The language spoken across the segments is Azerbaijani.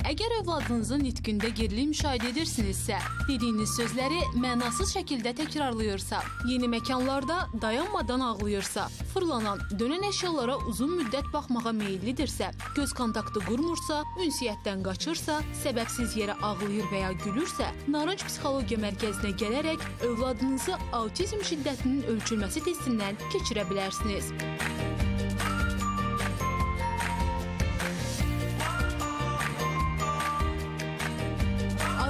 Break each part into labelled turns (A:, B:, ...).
A: Əgər övladınızın nitqində gerilik müşahidə edirsinizsə, dediyiniz sözləri mənasız şəkildə təkrarlayırsa, yeni məkanlarda dayanmadan ağlayırsa, fırlanan, dönən əşyalara uzun müddət baxmağa meyillidirsə, göz kontaktı qurmursa, ünsiyyətdən qaçırsa, səbəbsiz yerə ağlayır və ya gülürsə, Narınc Psixologiya Mərkəzinə gələrək övladınızı autizm şiddətinin ölçülməsi testindən keçirə bilərsiniz.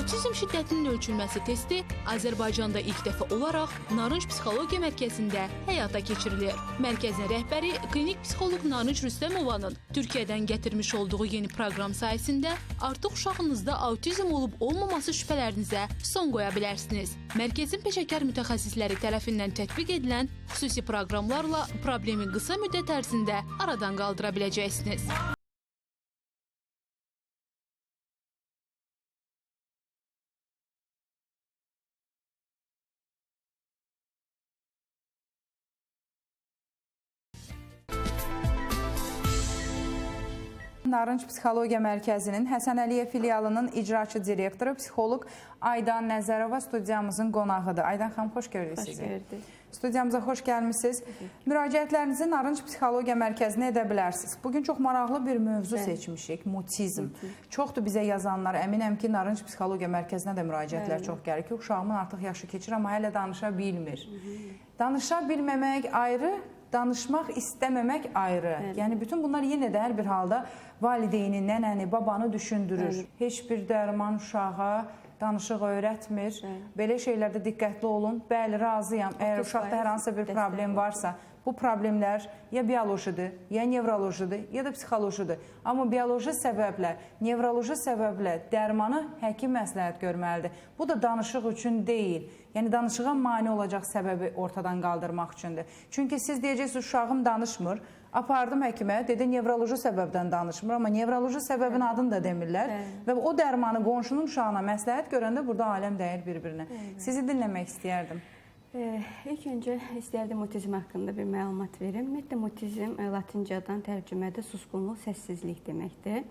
A: Autizm şiddətinin ölçülməsi testi Azərbaycanda ilk dəfə olaraq Narınc Psixologiya Mərkəzində həyata keçirilir. Mərkəzin rəhbəri klinik psixoloq Narınc Rüstəmovanın Türkiyədən gətirmiş olduğu yeni proqram sayəsində artıq uşağınızda autizm olub-olmaması şübhələrinizə son qoya bilərsiniz. Mərkəzin peşəkar mütəxəssisləri tərəfindən tətbiq edilən xüsusi proqramlarla problemi qısa müddət ərzində aradan qaldıra biləcəksiniz.
B: Narınc Psixologiya Mərkəzinin Həsən Əliyev filialının icraçı direktoru, psixoloq Aydan Nəzərova studiyamızın qonağıdır. Aydan xanım, xoş gördük sizi.
C: Xoş gördük.
B: Studiyamıza xoş gəlmişsiniz. Müraciətlərinizi Narınc Psixologiya Mərkəzinə edə bilərsiniz. Bugün çox maraqlı bir mövzu seçmişik, mutizm. Çoxdur bizə yazanlar, əminəm ki, Narınc Psixologiya Mərkəzinə də müraciətlər çox gəlir ki, uşağımın artıq yaşı keçir, amma hələ danışa bilmir. Danışa bilməmək ayrı, danışmaq istəməmək ayrı. Yəni, bütün bunlar yenə də hər bir halda valideyni, nənəni, babanı düşündürür. Heç bir dərman uşağa danışıq öyrətmir. Belə şeylərdə diqqətli olun. Bəli, razıyam. Əgər uşaqda hər hansısa bir problem varsa, bu problemlər ya biolojidir, ya nevrolojidir, ya da psixolojidir. Amma bioloji səbəblə, nevroloji səbəblə dərmanı həkim məsləhət görməlidir. Bu da danışıq üçün deyil. Yəni, danışığa mane olacaq səbəbi ortadan qaldırmaq üçündür. Çünki siz deyəcəksiniz, uşağım danışmır. Apardım həkimə, dedi, nevroloji səbəbdən danışmır, amma nevroloji səbəbin adını da demirlər. Və o dərmanı qonşunun uşağına məsləhət görəndə burada aləm dəyir bir-birinə. Sizi dinləmək istəyərdim.
C: İlk öncə istəyərdim mutizm haqqında bir məlumat verim. Ümumiyyətlə, mutizm latincadan tərcümədə susqunluq, səssizlik deməkdir.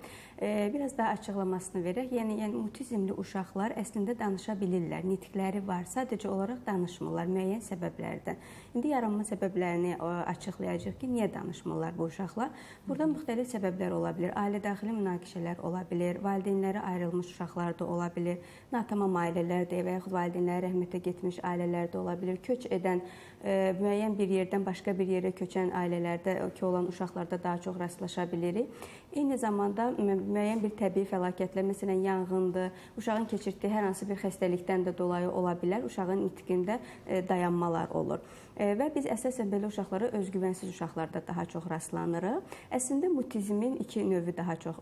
C: Biraz daha açıqlamasını verək. Yəni, mutizmli uşaqlar əslində danışa bilirlər. Nitqləri var, sadəcə olaraq danışmırlar müəyyən səbəblərdən. İndi yaranma səbəblərini açıqlayacaq ki, niyə danışmırlar bu uşaqlar? Burada müxtəlif səbəblər ola bilir. Ailə daxili münaqişələr ola bilir, valideynləri ayrılmış uşaqlar da ola bilir, natamam ailələr də və yaxud valideynləri rəhmətə getmiş ailələr də ola bilir. Köç edən, müəyyən bir yerdən başqa bir yerə köçən ailələrdə ki, olan uşaqlarda daha çox rastlaşa bilirik. Eyni zamanda müəyyən bir təbii fəlakətlər, məsələn, yanğındır, uşağın keçirdiyi hər hansı bir xəstəlikdən də dolayı ola bilər, uşağın nitqində dayanmalar olur. Və biz əsasən belə uşaqlara özgüvənsiz uşaqlarda daha çox rastlanırıq. Əslində, mutizmin iki növü daha çox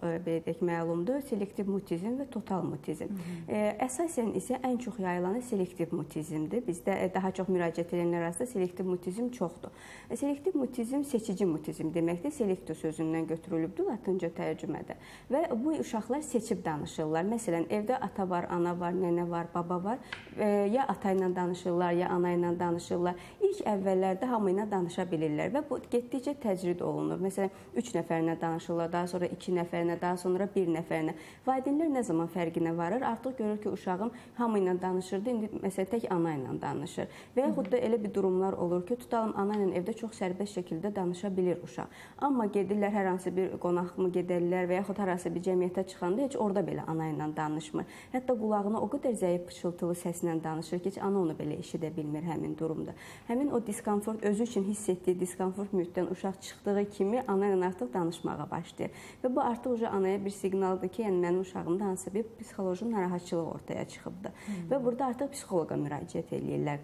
C: məlumdur. Selektiv mutizm və total mutizm. Əsasən isə ən çox yayılanı selektiv mutizmdir. Bizdə daha çox müraciət edənlər arasında selektiv mutizm çoxdur. Selektiv mutizm seçici mutizm deməkdir. Selektiv sözündən götürülübdür latinca tərcümədə. Və bu uşaqlar seçib danışırlar. Məsələn, evdə ata var, ana var, nənə var, baba var. Ya ata ilə danışırlar, ya ana ilə danışırlar. İlk əvvəllərdə hamı ilə danışa bilirlər və bu getdikcə təcrid olunur. Məsələn, 3 nəfərinə danışırlar, daha sonra 2 nəfərinə, daha sonra 1 nəfərinə. Valideynlər nə zaman fərqinə varır? Artıq görür ki, uşağım hamı ilə danışırdı, indi məsələn, tək ana ilə danışır. Və yaxud da elə bir durumlar olur ki, tutalım, ana ilə evdə çox sərbəst şəkildə danışa bilir uşaq. Amma gedirlər, hər hansı bir qonaq mı gedərlər və yaxud hər hansı bir cəmiyyətə çıxanda heç orada belə ana ilə danışmır. Hətta qulağına o qədər zəif pıçıltılı səslə danışır ki, heç ana onu belə eşidə bilmir həmin durumda. Həmin o diskomfort, özü üçün hiss etdiyi diskomfort mühitdən uşaq çıxdığı kimi ana ilə artıq danışmağa başlayır. Və bu artıq anaya bir siqnaldır ki, yəni mənim uşağımda hansısa bir psixoloji narahatçılıq ortaya çıxıbdır. Və burada artıq psixoloqa müraciət edirlər.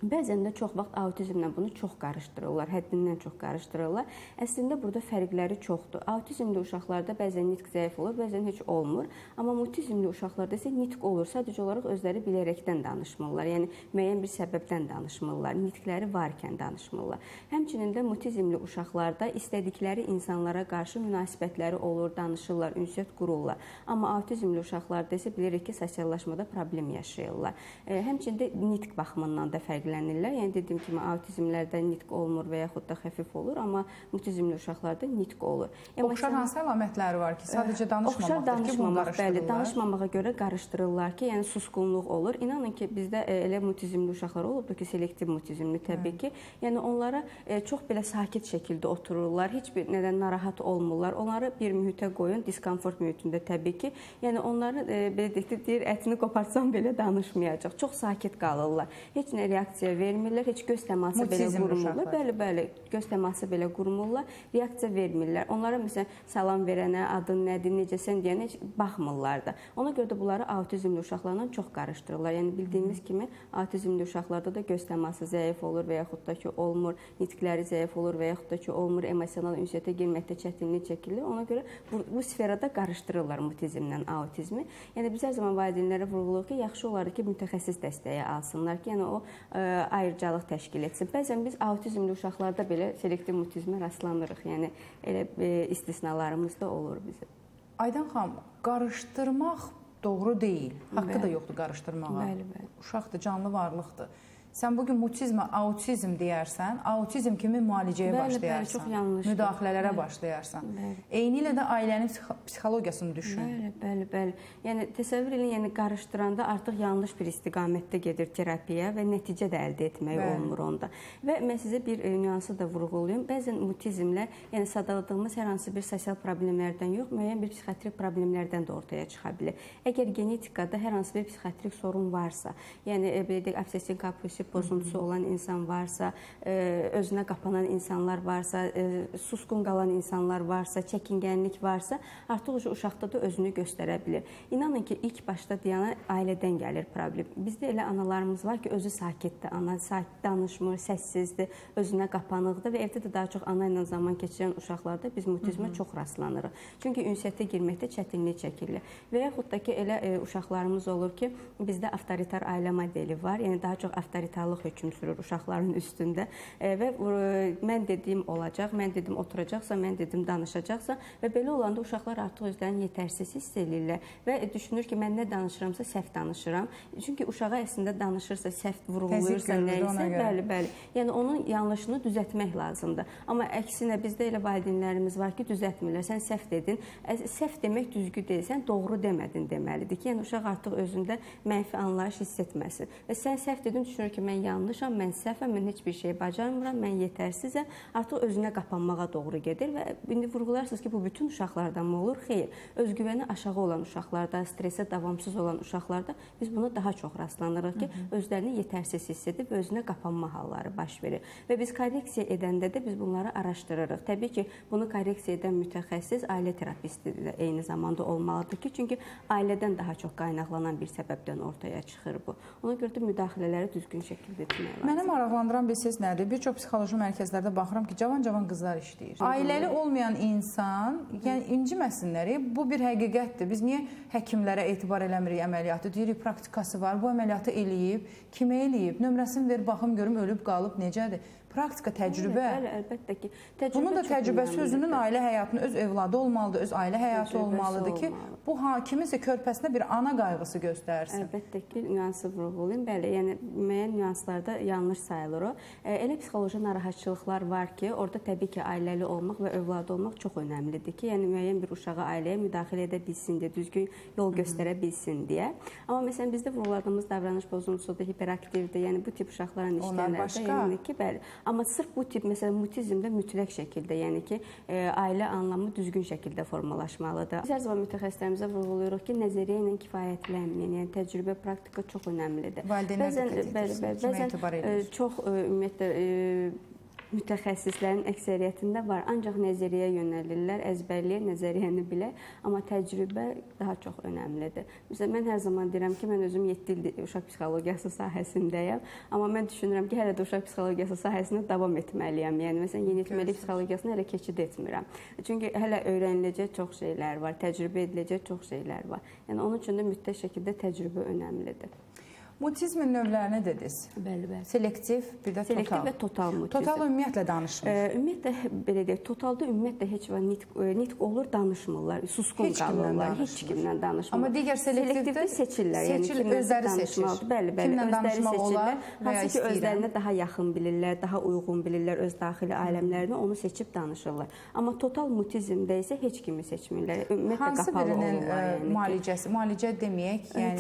C: Bəzən də çox vaxt autizmlə bunu çox qarışdırırlar, həddindən çox qarışdırırlar. Əslində, burada fərqləri çoxdur. Autizmli uşaqlarda bəzən nitq zəif olur, bəzən heç olmur. Amma mutizmli uşaqlarda isə nitq olur. Sadəcə olaraq özləri bilərəkdən danışmırlar. Yəni, müəyyən bir səbəbdən danışmırlar. Nitqləri varkən danışmırlar. Həmçinin də mutizmli uşaqlarda istədikləri insanlara qarşı münasibətləri olur, danışırlar, ünsiyyət qururlar. Amma autizmli uşaqlarda isə bilirik ki, sosiallaşmada problem yaşayırlar. Həmçinin də nitq baxımından da fərqləri fərqlənirlər. Yəni dediyim kimi autizmlərdə nitq olmur və yaxud da xəfif olur, amma mutizmli uşaqlarda nitq olur.
B: Oxşar hansı əlamətləri var ki, sadəcə danışmamaqdır ki, bunu qarışdırırlar?
C: Bəli, danışmamağa görə qarışdırırlar ki, yəni susqunluq olur. İnanın ki, bizdə elə mutizmli uşaqlar olubdur ki, selektiv mutizmli təbii ki. Yəni onlara çox belə sakit şəkildə otururlar, heç bir nədən narahat olmurlar. Onları bir mühitə qoyun, diskomfort mühitində təbii ki. Yəni onları belə deyir, ətini qopartsam belə danışmayacaq. Çox sakit qalırlar. Heç nə reaksiya vermirlər, heç göz təması belə qurmurlar. Bəli, göz təması belə qurmurlar, reaksiya vermirlər. Onlara məsələn salam verənə, adın nədir, necəsən deyənə heç baxmırlar da. Ona görə də bunları autizmli uşaqlarla çox qarışdırırlar. Yəni bildiyimiz kimi autizmli uşaqlarda da göz təması zəif olur və yaxud da ki olmur, nitqləri zəif olur və yaxud da ki olmur, emosional ünsiyyətə girməkdə çətinlik çəkilir. Ona görə bu sferada qarışdırırlar mutizmlə autizmi. Yəni biz hər zaman valideynlərə vurğuluq ki, yaxşı olardı ki, mütəxəssis dəstəyi alsınlar ki, yəni o ayrıcalıq təşkil etsin. Bəzən biz autizmli uşaqlarda belə selektiv mutizmə rastlanırıq. Yəni elə istisnalarımız da olur bizim.
B: Aydan xanım, qarışdırmaq doğru deyil. Haqqı da yoxdur qarışdırmağa. Uşaqdır, canlı varlıqdır. Sən bugün mutizmə, autizm deyərsən, autizm kimi müalicəyə başlayarsan, müdaxilələrə başlayarsan. Eyni ilə də ailənin psixologiyasını düşün.
C: Bəli. Yəni təsəvvür edin, yəni qarışdıranda artıq yanlış bir istiqamətdə gedir terapiya və nəticə də əldə etmək olmur onda. Və mən sizə bir nüansı da vurğulayım. Bəzən mutizmlər, yəni sadaladığımız hər hansı bir sosial problemlərdən yox, müəyyən bir psixiatrik problemlərdən də ortaya çıxa bilər. Əgər genetikada hər hansı bir psixiatrik sorun varsa, yəni belə deyək, obsessiv-kompulsiv pozuntusu olan insan varsa, özünə qapanan insanlar varsa, susqun qalan insanlar varsa, çəkingənlik varsa, artıq uşaqda da özünü göstərə bilir. İnanın ki, ilk başda deyənə ailədən gəlir problem. Bizdə elə analarımız var ki, özü sakitdir, ana sakit danışmır, səssizdir, özünə qapanıqdır və evdə də daha çox ana ilə zaman keçirən uşaqlarda biz mutizmə çox rastlanırıq. Çünki ünsiyyətə girməkdə çətinlik çəkirlər. Və yaxud da ki, elə uşaqlarımız olur ki, bizdə avtoritar ailə modeli var, yəni daha çox avtoritarlıq hökm sürür uşaqların üstündə və mən dediyim olacaq, mən dedim oturacaqsa, mən dedim danışacaqsa və belə olanda uşaqlar artıq özlərini yetərsiz hiss edirlər və düşünür ki, mən nə danışıramsa səhv danışıram. Çünki uşağa əslində danışırsa, səhv vurğulayırsa nəyisə, bəli. Yəni onun yanlışını düzəltmək lazımdır. Amma əksinə bizdə elə valideynlərimiz var ki, düzəltmirlər. Sən səhv dedin. Səhv demək düzgün deyil. Sən doğru demədin deməlidir ki, yəni uşaq artıq özündə mənfi anlayış hiss etməsin. Və sən səhv dedin, düşünür ki, mən yanlışam, mən səhvəm, mən heç bir şey bacarmıram, mən yetərsizəm, artıq özünə qapanmağa doğru gedir və indi vurğularsınız ki, bu bütün uşaqlardan mı olur? Xeyr. Özgüvəni aşağı olan uşaqlarda, stresə davamsız olan uşaqlarda biz buna daha çox rastlanırıq ki, özlərini yetərsiz hiss edib özünə qapanma halları baş verir. Və biz korreksiya edəndə də biz bunları araşdırırıq. Təbii ki, bunu korreksiya edən mütəxəssis ailə terapisti də eyni zamanda olmalıdır ki, çünki ailədən daha çox qaynaqlanan bir səbəbdən ortaya çıxır bu. Ona görə də müdaxilələri düzgün şəkildə etmək lazım.
B: Mənə maraqlandıran bilsiniz nədir? Bir çox psixoloji mərkəzlərdə baxıram ki, cavan qızlar işləyir. Ailəli olmayan insan, yəni inciməsinlər, bu bir həqiqətdir. Biz niyə həkimlərə etibar eləmirik əməliyyatı? Deyirik, praktikası var, bu əməliyyatı eləyib, kimə eləyib? Nömrəsini ver, baxım görüm, ölüb qalıb, necədir? Praktika, təcrübə.
C: Bəli, əlbəttə ki.
B: Bunun da təcrübəsi özünün ailə həyatını, öz evladı olmalıdır, öz ailə həyatı olmalıdır ki, bu kiminsə körpəsinə bir ana qayğısı göstərsin.
C: Əlbəttə ki, nüansı vurğulayım. Bəli, yəni müəyyən nüanslarda yanlış sayılır o. Elə psixoloji narahatçılıqlar var ki, orada təbii ki, ailəli olmaq və övladı olmaq çox önəmlidir ki, yəni müəyyən bir uşağa ailəyə müdaxilə edə bilsin deyə, düzgün yol göstərə bilsin deyə. Amma məsələn, bizdə vurğuladığımız davranış pozuntusudur, hiperaktivdir, yəni bu tip uşaqların işləyənlərdə yəni ki, bəli. Amma sırf bu tip, məsələn, mutizmdə mütləq şəkildə, yəni ki, ailə anlamı düzgün şəkildə formalaşmalıdır. Biz hər zaman mütəxəssislərimizə vurğulayırıq ki, nəzəriyyə ilə kifayətlənməyin, yəni təcrübə, praktika çox önəmlidir. Bəzən çox ümumiyyətlə mütəxəssislərin əksəriyyətində var, ancaq nəzəriyyəyə yönəlirlər, əzbərliyə nəzəriyyəni bilər, amma təcrübə daha çox önəmlidir. Məsələn, mən hər zaman deyirəm ki, mən özüm 7 il uşaq psixologiyası sahəsindəyəm, amma mən düşünürəm ki, hələ də uşaq psixologiyası sahəsində davam etməliyəm. Yəni, məsələn, yeniyetməlik psixologiyasını hələ keçid etmirəm. Çünki hələ öyrəniləcək çox şeylər var, təcrübə ediləcək çox şeylər var. Yəni, onun üçün də mütləq şəkildə təcrübə önəmlidir.
B: Mutizmin növlərini dediniz.
C: Bəli, bəli.
B: Selektiv, bir də
C: Selektiv
B: total.
C: və total mutizm.
B: Total ümumiyyətlə danışmır.
C: Ümumiyyətlə belə deyək, totalda ümumiyyətlə heç vaxt nitq olur, danışmırlar, susqun qalırlar, heç kimdən danışmırlar.
B: Amma digər selektivdə
C: seçirlər, yəni
B: özləri seçir.
C: Bəli,
B: kimlə danışmaq olar və ya
C: hansı ki özlərinə daha yaxın bilirlər, daha uyğun bilirlər öz daxili aləmlərini, onu seçib danışırlar. Amma total mutizmdə isə heç kimi seçmirlər. Ümumiyyətlə
B: hansı
C: qapalı
B: birinin
C: olurlar. Yəni
B: müalicə deməyək, yəni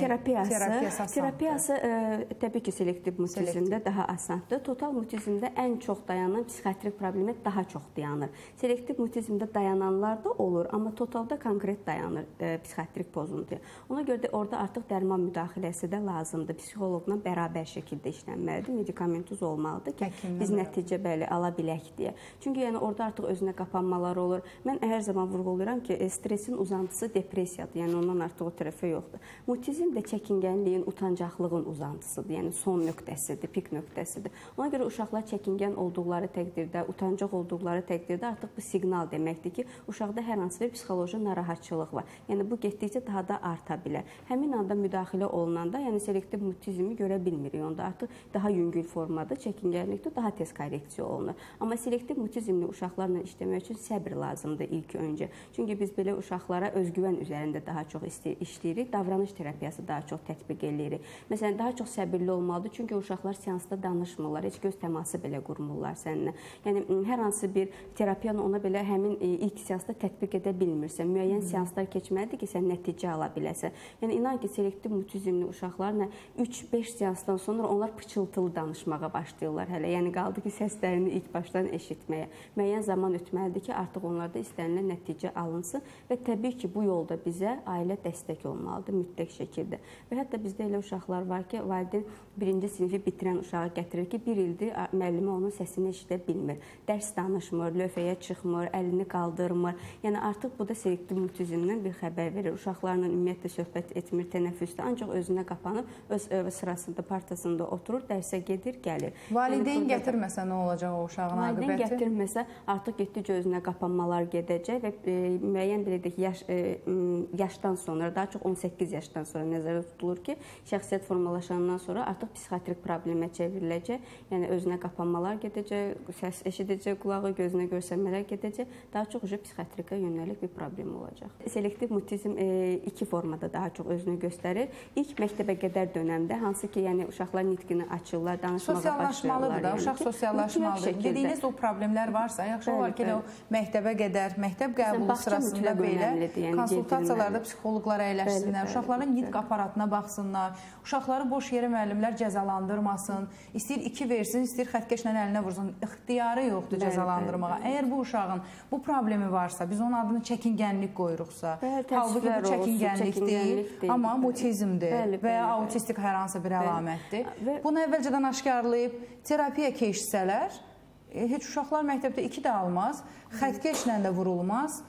C: terapiyası təbii ki, selektiv mutizmdə daha asandır. Total mutizmdə ən çox dayanan psixiatrik problemə daha çox dayanır. Selektiv mutizmdə dayananlar da olur, amma totalda konkret dayanır psixiatrik pozuntuya. Ona görə də orada artıq dərman müdaxiləsi də lazımdır. Psixoloqla bərabər şəkildə işlənməlidir. Medikamentoz olmalıdır ki, biz nəticə ala bilək deyə. Çünki yəni orada artıq özünə qapanmalar olur. Mən hər zaman vurğulayıram ki, stresin uzantısı depressiyadır. Yəni ondan artıq o tərəfə yoxdur. Mutizm də çəkingənliyin, utancaqlığın uzantısıdır. Yəni son nöqtəsidir, pik nöqtəsidir. Ona görə uşaqlar çəkingən olduqları təqdirdə, utancaq olduqları təqdirdə artıq bu siqnal deməkdir ki, uşaqda hər hansı bir psixoloji narahatçılıq var. Yəni bu getdikcə daha da arta bilər. Həmin anda müdaxilə olunanda, yəni selektiv mutizmi görə bilmirik. Onda artıq daha yüngül formada çəkingənlikdə daha tez korreksiya olunur. Amma selektiv mutizmli uşaqlarla işləmək üçün səbr lazımdır ilk öncə. Çünki biz belə uşaqlara özgüvən üzərində daha çox işləyirik, davranış terapiyası daha çox tətbiq edirik. Məsələn, daha çox səbirli olmalıdır, çünki uşaqlar seansda danışmırlar, heç göz təması belə qurmurlar səninlə. Yəni, hər hansı bir terapiyanı ona belə həmin ilk seansda tətbiq edə bilmirsən. Müəyyən seanslar keçməlidir ki, sən nəticə ala biləsən. Yəni, inan ki, selektiv mutizmli uşaqlarla 3-5 seansdan sonra onlar pıçıltılı danışmağa başlayırlar hələ. Yəni, qaldı ki, səslərini ilk başdan eşitməyə. Müəyyən zaman ötməlidir ki, artıq onlarda istənilən nəticə alınsın və təbii ki, bu yolda bizə ailə dəstək olmalıdır mütləq şəkildə. Və hətta bizdə elə uşaqlar var ki, valideyn birinci sinifi bitirən uşağı gətirir ki, bir ildir müəllimə onun səsini eşidə bilmir. Dərs danışmır, lövhəyə çıxmır, əlini qaldırmır. Yəni artıq bu da selektiv mutizmdən bir xəbər verir. Uşaqlarla ümumiyyətlə söhbət etmir tənəffüsdə, ancaq özünə qapanıb, öz sırasında, partasında oturur, dərsə gedir, gəlir.
B: Valideyn gətirməsə nə olacaq o uşağın aqibəti?
C: Valideyn gətirməsə artıq getdikcə özünə qapanmalar gedəcək və müəyyən belə deyək, yaşdan sonra, daha çox 18 yaşdan sonra nəzərdə tutulur ki, şəxsiyyət formalaşandan sonra artıq psixiatrik problemə çevriləcək. Yəni özünə qapanmalar gedəcək, səs eşidəcək, qulağı, gözünə görsənmələr gedəcək. Daha çox psixiatrikə yönəlik bir problem olacaq. Selektiv mutizm iki formada daha çox özünü göstərir. İlk məktəbə qədər dönəmdə, hansı ki, yəni uşaqlar nitqini açırlar, danışmağa başlayırlar.
B: Sosiallaşmalıdır da, uşaq sosiallaşmalıdır. Dediyiniz o problemlər varsa, yaxşı olar ki, o məktəbə qədər, məktəb qəbulu sırasında belə konsultasiyalarda psixoloqlar əyləşsinlər, uşaqların nitq aparatına baxsınlar, uşaqları boş yerə müəllimlər cəzalandırmasın, istəyir 2 versin, istəyir xəttkeşlə əlinə vursun, ixtiyarı yoxdur cəzalandırmağa. Əgər bu uşağın bu problemi varsa, biz onun adını çəkingənlik qoyuruqsa, halbuki bu çəkingənlik deyil, amma mutizmdir və ya autistik hər hansı bir əlamətdir. Bunu əvvəlcədən aşkarlayıb terapiya keçsələr, heç uşaqlar məktəbdə 2 də almaz, xəttkeşlə də vurulmaz,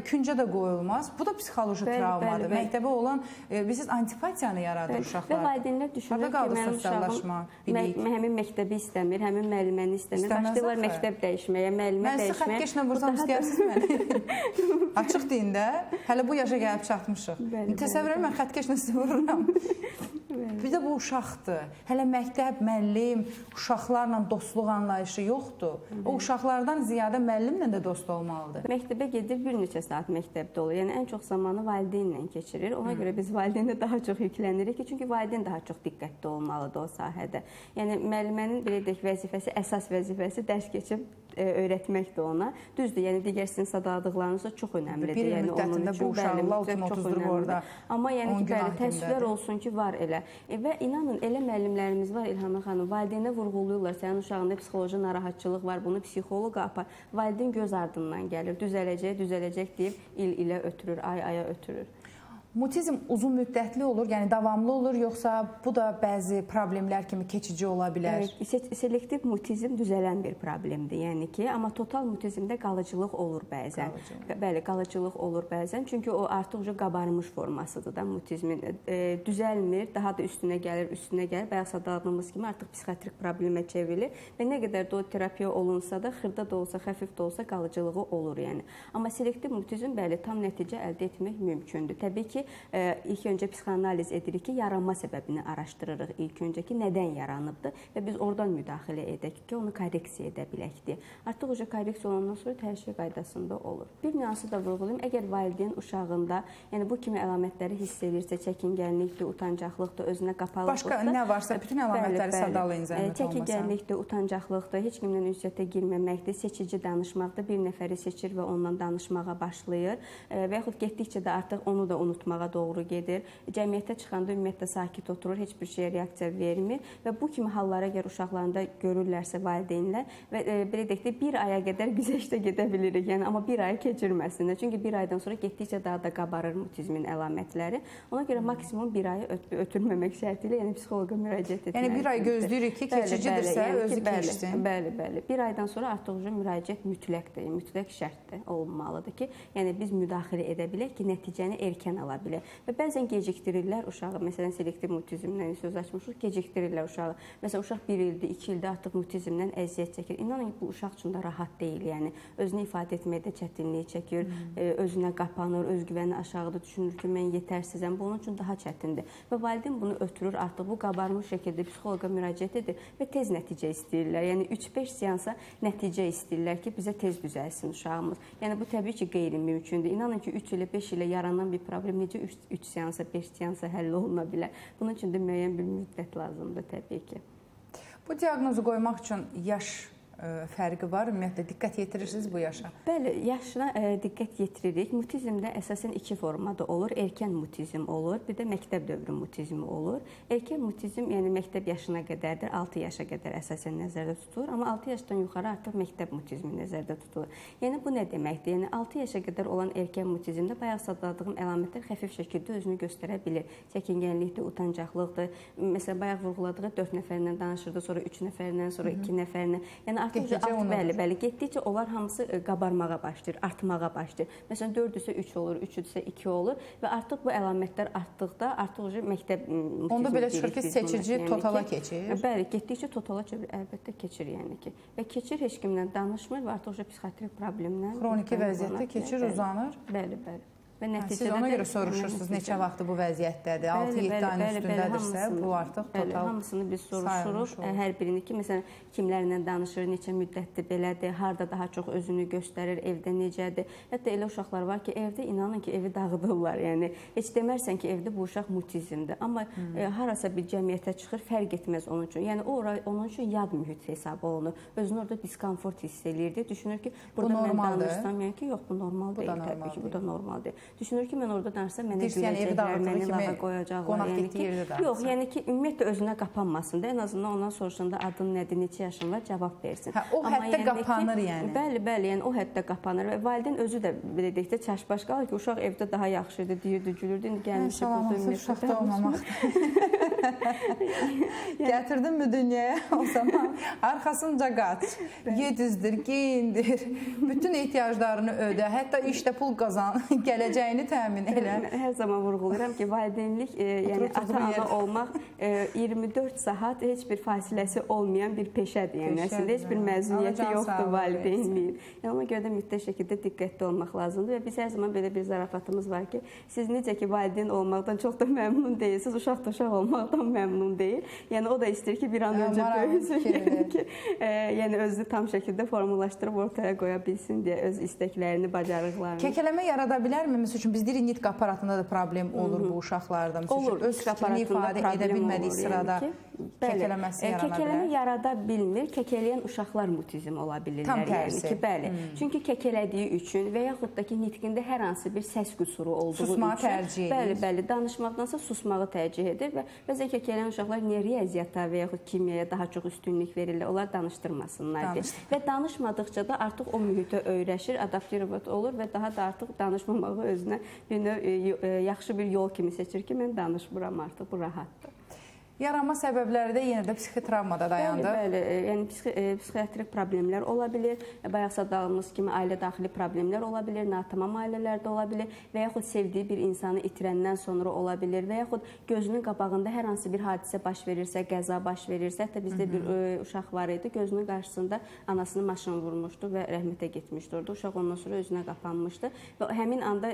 B: küncə də qoyulmaz. Bu da psixoloji travmadır. Məktəbə olan, bilirsiniz, antipatiyanı yaradır uşaqlar.
C: Və valideynlər düşünür ki, mənim uşağım həmin məktəbi istəmir, həmin müəlliməni istəmir. Başlayırlar məktəb dəyişməyə, müəllimə dəyişməyə.
B: Mən sizə xəttkeşlə vursam istəyirsiniz məni? Açıq deyin də, hələ bu yaşa gəlib çatmışıq. Təsəvvür edin, mən xəttkeşlə sizə vururam. Bir də bu uşaqdır. Hələ məktəb, müəllim, uşaqlarla dostluq anlayışı yoxdur. O uşaqlardan ziyadə müəllimlə də dost olmalıdır.
C: Məktəbə gedir, bir neçə saat məktəbdə olur. Yəni ən çox zamanı valideynlə keçirir. Ona görə biz valideynə daha çox yüklənirik ki, çünki valideyn daha çox diqqətli olmalıdır o sahədə. Yəni müəllimənin belə deyək vəzifəsi, əsas vəzifəsi dərs keçib öyrətməkdir ona. Düzdür, yəni digər sizin sadaladıqlarınız da çox önəmlidir.
B: Bir il müddətində bu uşaqlar oturur orada.
C: Amma yəni ki, təəssüflər olsun ki, var elə. Və inanın, elə müəllimlərimiz var, İlhamə xanım, valideynə vurğuluyurlar, sənin uşağında psixoloji narahatçılıq var, bunu psixoloqa apar. Valideyn göz ardından gəlir, düzələcək deyib il-ilə ötürür, ay-aya ötürür.
B: Mutizm uzun müddətli olur, yəni davamlı olur, yoxsa bu da bəzi problemlər kimi keçici ola bilər?
C: Selektiv mutizm düzələn bir problemdir, yəni ki, amma total mutizmdə qalıcılıq olur bəzən. Bəli, qalıcılıq olur bəzən, çünki o artıq qabarmış formasıdır da mutizmin. Düzəlmir, daha da üstünə gəlir, bayaq sadaladığımız kimi artıq psixiatrik problemə çevrilir və nə qədər də o terapiya olunsa da, xırda da olsa, xəfif də olsa qalıcılığı olur, yəni. Amma selektiv mutizm, bəli, tam nəticə əldə etmək mümkündür. Təbii ki, ki, ilk öncə psixoanaliz edirik ki, yaranma səbəbini araşdırırıq ilk öncə ki, nədən yaranıbdır və biz oradan müdaxilə edək ki, onu korreksiya edə bilək deyə. Artıq o korreksiya olandan sonra hər şey qaydasında olur. Bir nüansı da vurğulayım, əgər valideyn uşağında, yəni bu kimi əlamətləri hiss edirsə, çəkingənlikdir, utancaqlıqdır, özünə qapalıqdır.
B: Başqa nə varsa bütün əlamətləri sadalayın zəhmət olmasa.
C: Çəkingənlikdir, utancaqlıqdır, heç kimlə ünsiyyətə girməməkdir, seçici danışmaqdır, bir nəfəri seçir və ondan danışmağa başlayır və yaxud getdikcə də artıq onu da unutmağa doğru gedir. Cəmiyyətə çıxanda ümumiyyətlə sakit oturur, heç bir şeyə reaksiya vermir və bu kimi hallara əgər uşaqlarında görürlərsə valideynlər və belə deyək də bir aya qədər güzəştə gedə bilirik, yəni amma bir ay keçirməsinlər. Çünki bir aydan sonra getdikcə daha da qabarır mutizmin əlamətləri. Ona görə maksimum bir ayı ötürməmək şərti ilə yəni psixoloqa müraciət etməlidir.
B: Yəni bir ay gözləyirik ki, keçicidirsə özü keçsin.
C: Bəli. Bir aydan sonra artıq müraciət mütləqdir, mütləq şərtdir olmalıdır ki, yəni biz müdaxilə edə bilək ki, nəticəni erkən ala bilək. Və bəzən gecikdirirlər uşağı, məsələn, selektiv mutizmdən söz açmışıq, gecikdirirlər uşağı. Məsələn, uşaq 1 ildir, 2 ildir artıq mutizmdən əziyyət çəkir. İnanın ki, bu uşaq üçün də rahat deyil, yəni özünü ifadə etməkdə çətinlik çəkir, özünə qapanır, özgüvəni aşağıda düşünür ki, mən yetərsizəm, bu onun üçün daha çətindir. Və valideyn bunu ötürür, artıq bu qabarmış şəkildə psixoloqa müraciət edir və tez nəticə istəyirlər. Yəni 3-5 seansa nəticə istəyirlər ki, bizə tez düzəlsin uşağımız. Yəni bu təbii ki, qeyri-mümkündür. İnanın ki, 3 ilə 5 ilə yaranan bir problem necə 3 seansa, 5 seansa həll oluna bilər. Bunun üçün də müəyyən bir müddət lazımdır təbii ki.
B: Bu diaqnozu qoymaq üçün yaş fərqi var? Ümumiyyətlə, diqqət yetirirsiniz bu yaşa?
C: Bəli, yaşına diqqət yetiririk. Mutizmdə əsasən 2 formada olur. Erkən mutizm olur, bir də məktəb dövrü mutizmi olur. Erkən mutizm, yəni məktəb yaşına qədərdir, 6 yaşa qədər əsasən nəzərdə tutulur. Amma 6 yaşdan yuxarı artıq məktəb mutizmi nəzərdə tutulur. Yəni bu nə deməkdir? Yəni 6 yaşa qədər olan erkən mutizmdə bayaq sadladığım əlamətlər xəfif şəkildə özünü göstərə bilir. Çəkingənlikdir, utancaqlıqdır. Məsələn, bayaq vurğuladığı 4 nəfərlə danışırdı, sonra 3 nəfərlə, sonra 2 nəfərlə. Yəni Bəli, getdikcə onlar hamısı qabarmağa başlayır, artmağa başlayır. Məsələn, 4-üsə 3 olur, 3-üsə 2 olur və artıq bu əlamətlər artdıqda artıq məktəb mutizmi.
B: Onda belə çıxır ki, seçici totala keçir.
C: Bəli, getdikcə totala çevir, əlbəttə keçir yəni ki. Və keçir, heç kimlə danışmır və artıq psixiatrik problemlər.
B: Xroniki vəziyyətdə keçir, uzanır.
C: Bəli.
B: Siz ona görə soruşursunuz, neçə vaxtı bu vəziyyətdədir, 6-7 ayın üstündədirsə, bu artıq total
C: hamısını biz soruşuruq. Hər birini ki, məsələn, kimlərlə danışır, neçə müddətdir belədir, harada daha çox özünü göstərir, evdə necədir. Hətta elə uşaqlar var ki, evdə inanın ki, evi dağıdırlar. Yəni, heç demərsən ki, evdə bu uşaq mutizmdir. Amma harasa bir cəmiyyətə çıxır, fərq etməz onun üçün. Yəni, onun üçün yad mühit hesab olunur. Özünü orada diskomfort hiss eləyir. Düşünür ki, burada mən danışsam, yəni ki, yox, bu normal deyil, təbii ki, bu da normal deyil. Düşünür ki, mən orada danışsam, mənə güləcəklər, məni lağa qoyacaqlar. Yox, yəni ki, ümumiyyətlə özünə qapanmasın da, ən azından ondan soruşanda adın nədir, neçə yaşın var, cavab versin.
B: O həddə qapanır yəni.
C: Bəli, yəni o həddə qapanır və valideyn özü də belə deyək də çaşbaş qalır ki, uşaq evdə daha yaxşıdır, deyirdi, gülürdü, indi gəlmişik burada
B: uşaqda olmamaqdır. Gətirdin mi dünyaya o zaman arxasınca qaç, yedizdir, geyindir, bütün ehtiyaclarını ödə, hətta işdə pul qazan, gələcəyini təmin elə.
C: Hər zaman vurğulayıram ki, valideynlik, yəni ata-ana olmaq 24 saat heç bir fasiləsi olmayan bir peşədir. Yəni əslində heç bir məzuniyyəti yoxdur valideynliyin. Yəni ona görə də mütləq şəkildə diqqətli olmaq lazımdır və biz hər zaman belə bir zarafatımız var ki, siz necə ki valideyn olmaqdan çox da məmnun deyilsiniz, uşaq da uşaq olmaqdan məmnun deyil. Yəni o da istəyir ki, bir an öncə böyüsün ki, yəni özünü tam şəkildə formalaşdırıb ortaya qoya bilsin deyə öz istəklərini, bacarıqlarını.
B: Kəkələmə yarada bilərmi? Məsəl üçün bizdə nitq aparatında da problem olur bu uşaqlarda.
C: Olur,
B: öz fikrini ifadə edə bilmədiyi sırada kəkələməsi yarana bilər.
C: Kəkələmə yarada bilmir, kəkələyən uşaqlar mutizm ola bilirlər.
B: Tam tərsi.
C: Bəli. Çünki kəkələdiyi üçün və yaxud da ki, nitqində hər hansı bir səs qüsuru olduğu üçün
B: susmağı tərcih edir.
C: Bəli, danışmaqdansa susmağı tərcih edir və bəzən kəkələyən uşaqlar riyaziyyata və yaxud kimyaya daha çox üstünlük verirlər. Onlar danışdırmasınlar deyə. Və danışmadıqca da artıq o mühitə öyrəşir, adaptiv olur və daha da artıq danışmamağı özünə yaxşı bir yol kimi seçir ki, mən danışmıram artıq, bu rahatdır.
B: Yaranma səbəbləri də yenə də psixi travmada dayandı.
C: Bəli, yəni psixiatrik problemlər ola bilir, bayaq sadalımız kimi ailə daxili problemlər ola bilir, natamam ailələrdə ola bilir və yaxud sevdiyi bir insanı itirəndən sonra ola bilir və yaxud gözünün qabağında hər hansı bir hadisə baş verirsə, qəza baş verirsə, hətta bizdə bir uşaq var idi, gözünün qarşısında anasını maşın vurmuşdu və rəhmətə getmişdi orada. Uşaq ondan sonra özünə qapanmışdı və həmin anda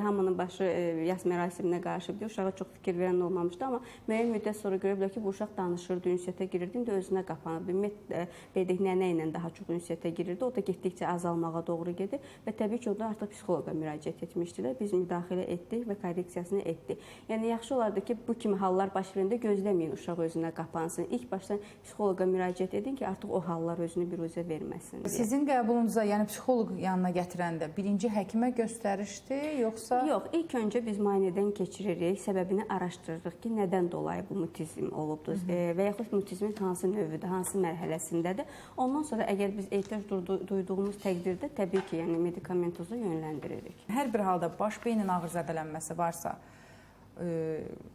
C: hamının başı yas mərasiminə qarşı uşağa çox fikir verən olmamışdı, amma müəyyən müddət sonra görüblər ki, bu uşaq danışırdı, ünsiyyətə girirdi, indi özünə qapanırdı. Ümumiyyətlə, nənə ilə daha çox ünsiyyətə girirdi, o da getdikcə azalmağa doğru gedir və təbii ki, o da artıq psixoloqa müraciət etmişdilər. Biz müdaxilə etdik və korreksiyasını etdik. Yəni, yaxşı olardı ki, bu kimi hallar baş verəndə gözləməyin uşaq özünə qapansın. İlk başdan psixoloqa müraciət edin ki, artıq o hallar özünü biruzə verməsin.
B: Sizin qəbulunuza, yəni psixoloq yanına gətirəndə birinci həkimə göstərişdi, yoxsa?
C: Yox, ilk öncə biz müayinədən keçiririk, səbəbini araşdırırıq ki, nədən dolayı bu mutizm olubdur və yaxud mutizmin hansı növüdür, hansı mərhələsindədir. Ondan sonra əgər biz ehtiyac duyduğumuz təqdirdə təbii ki, yəni medikamentoza yönləndiririk.
B: Hər bir halda baş beynin ağır zədələnməsi varsa,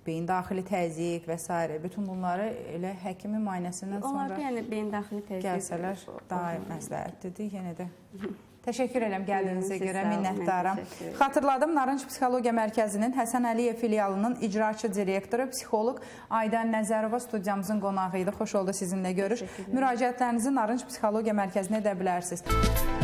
B: beyin daxili təzyiq və s. bütün bunları elə həkimin müayinəsindən sonra
C: Onlarda yəni beyin daxili təzyiq
B: gəlsələr daha məsləhətlidir. Yenə də təşəkkür edirəm gəldiyinizə görə, minnətdaram. Xatırladım, Narınc Psixologiya Mərkəzinin Həsən Əliyev filialının icraçı direktoru, psixoloq Aydan Nəzərova studiyamızın qonağı idi. Xoş oldu sizinlə görüş. Müraciətlərinizi Narınc Psixologiya Mərkəzinə edə bilərsiniz.